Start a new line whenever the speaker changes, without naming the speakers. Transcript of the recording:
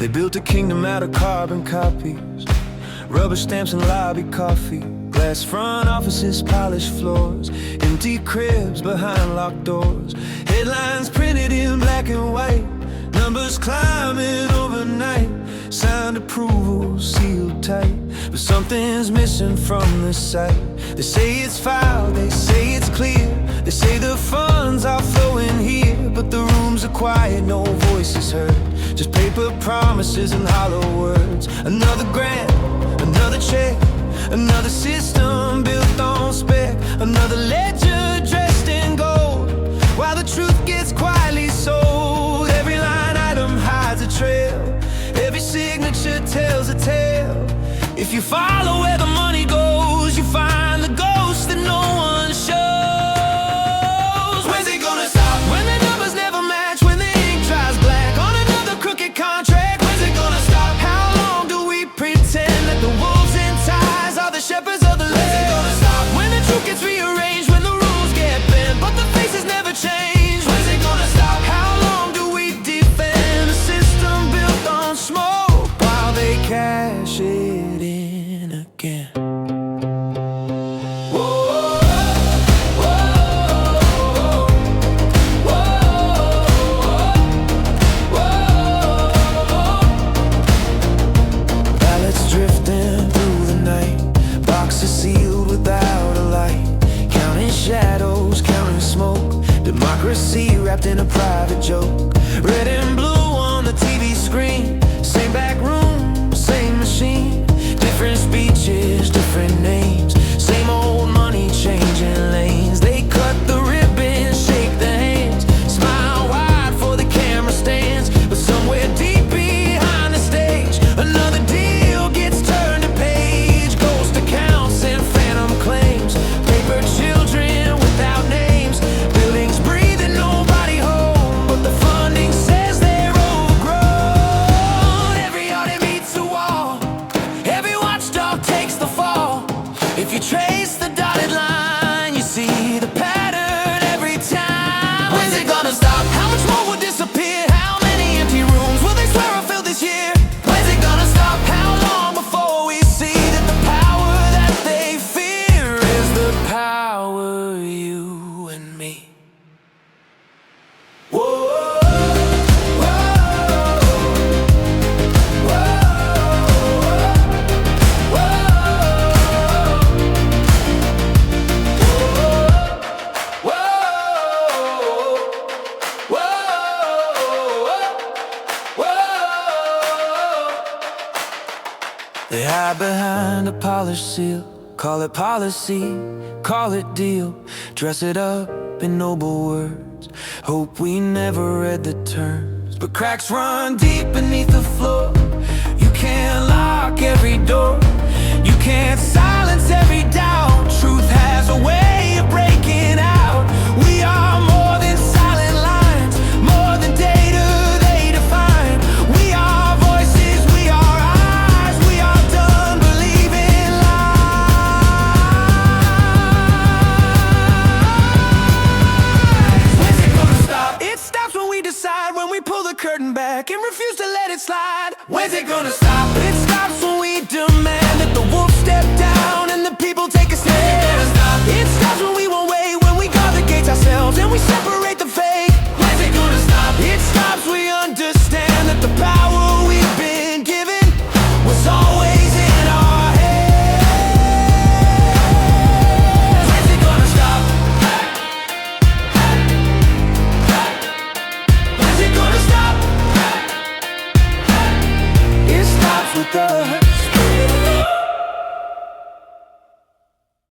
They built a kingdom out of carbon copies, rubber stamps and lobby coffee, glass front offices, polished floors, empty cribs behind locked doors, headlines printed in black and white, numbers climbing overnight, signed approval sealed tight. But something's missing from the site. They say it's filed, they say it's clear, they say the funds are flowing here, but the rooms are quiet, no voices heard, just paper promises and hollow words. Another grant, another check, another system built on spec, another ledger dressed in gold, while the truth gets quietly sold. Every line item hides a trail, every signature tells a tale. If you follow where the money goes, you find the ghost that no one shows. When's it gonna stop? When the numbers never match, when the ink dries black on another crooked contract. When's it gonna stop? How long do we pretend that the wolves in ties are the shepherds of the land? When's it gonna stop? When the truth gets rearranged, when the rules get bent, but the faces never change. When's it gonna stop? How long do we defend a system built on smoke while they cash it in again? Democracy wrapped in a private joke, red and blue on the TV screen, same back room, same machine, different speeches, different names, same old money changing lanes. They cut the ribbons, shake the hands, smile wide for the camera stands, but somewhere deep behind the stage, another deal gets turned to page. Ghost accounts and phantom claims, paper children without names, buildings breathing, nobody home, but the funding says they're overgrown. Every audit meets a wall, every watchdog takes the fall. If you trace the dotted line, you see the pattern every time. When's it gonna stop? How much more will disappear? How many empty rooms will they swear are filled this year? When's it gonna stop? How long before we see that the power that they fear is the power you and me? They hide behind a polished seal, call it policy, call it deal, dress it up in noble words, hope we never read the terms. But cracks run deep beneath the floor, you can't lock every door, you can't silence every doubt. Truth has a way of breaking out. We are more than silent lines, more than data they define. We are voices, we are eyes, we are done believing lies. When's it gonna stop? It stops when we decide, when we pull the curtain back and refuse to let it slide. When's it gonna stop? It stops when we demand that the wolves step down and the people take a stand. When's it gonna stop? It stops when we won't wait, when we guard the gates ourselves and we separate the fake. When's it gonna stop? It stops, we understand that the power we've been given was always in our heads. When's it gonna stop? When's it gonna stop? It stops with us.